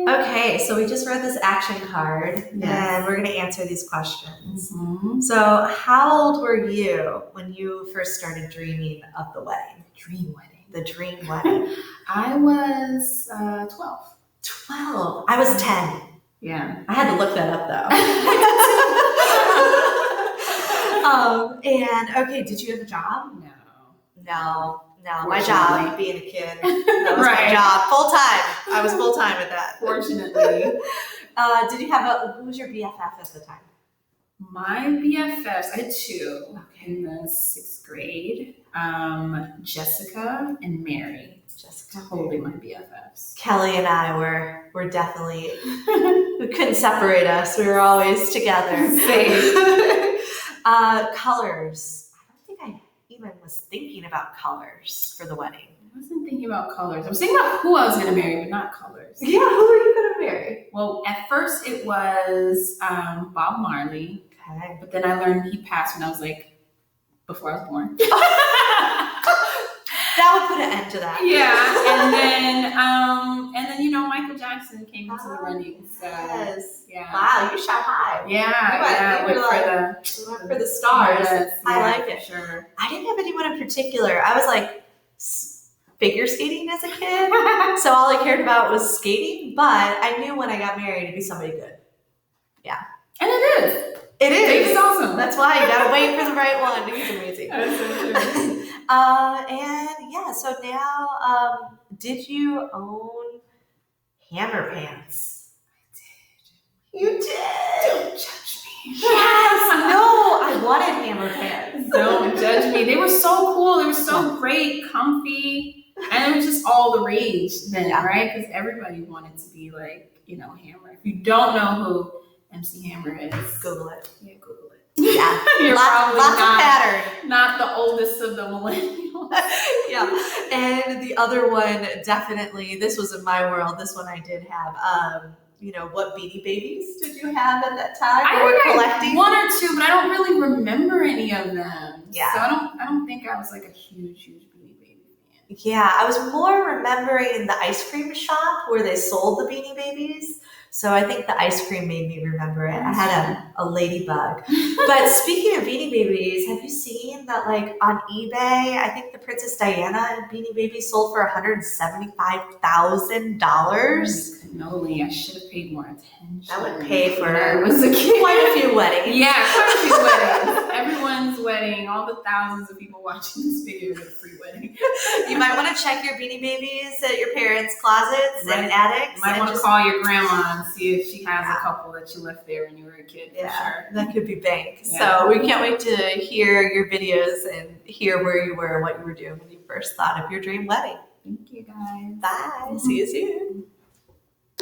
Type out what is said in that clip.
Okay, so we just read this action card, and we're going to answer these questions. So how old were you when you first started dreaming of the wedding? The dream wedding. I was 12. 12. I was 10. Yeah. I had to look that up, though. And, okay, did you have a job? No. My job, being a kid, that was my job. Full-time. I was full-time at that. Fortunately. Did you have who was your BFF at the time? My BFFs, I had 2 in the 6th grade. Jessica and Mary. Jessica. Totally my BFFs. Kelly and I were definitely, we couldn't separate us. We were always together. Same. Colors. I don't think I even was thinking about colors for the wedding. I wasn't thinking about colors. I was thinking about who I was going to marry, but not colors. Yeah, who were you going to marry? Well, at first it was Bob Marley. Okay. But then I learned he passed when I was before I was born. That would put an end to that. Yeah. And then Michael Jackson came into the running. So yes. Yeah. Wow, you shot high. Yeah. We went for the stars. Yes, I like it. Sure. I didn't have anyone in particular. I was figure skating as a kid. So all I cared about was skating, but I knew when I got married it'd be somebody good. Yeah. And it is. It is. David's awesome. That's why you gotta wait for the right one. He's amazing. That's so true. And yeah, so now, did you own hammer pants? I did. You did. Don't judge me. Yes. No, I wanted hammer pants. Don't judge me. They were so cool. They were so great, comfy, and it was just all the rage then, right? Because everybody wanted to be Hammer. If you don't know who MC Hammer is, Google it. Yeah, Google it. Yeah, You're lots of pattern. Not the oldest of the millennials. Yeah, and the other one, definitely, this was in my world. This one I did have. What Beanie Babies did you have at that time? I think collecting 1 or 2, but I don't really remember any of them. Yeah, so I don't think I was a huge Beanie Baby fan. Yeah, I was more remembering the ice cream shop where they sold the Beanie Babies. So I think the ice cream made me remember it. I had a ladybug. But speaking of Beanie Babies, have you seen that on eBay, I think the Princess Diana Beanie Baby sold for $175,000? Noli, I should have paid more attention. That would pay for quite a few weddings. Yeah, quite a few weddings. Everyone's wedding, all the thousands of people watching this video get a free wedding. You might want to check your Beanie Babies at your parents' closets and attics. You might want to call your grandma and see if she has a couple that you left there when you were a kid. For sure. That could be bank. Yeah. So we can't wait to hear your videos and hear where you were and what you were doing when you first thought of your dream wedding. Thank you, guys. Bye. See you soon.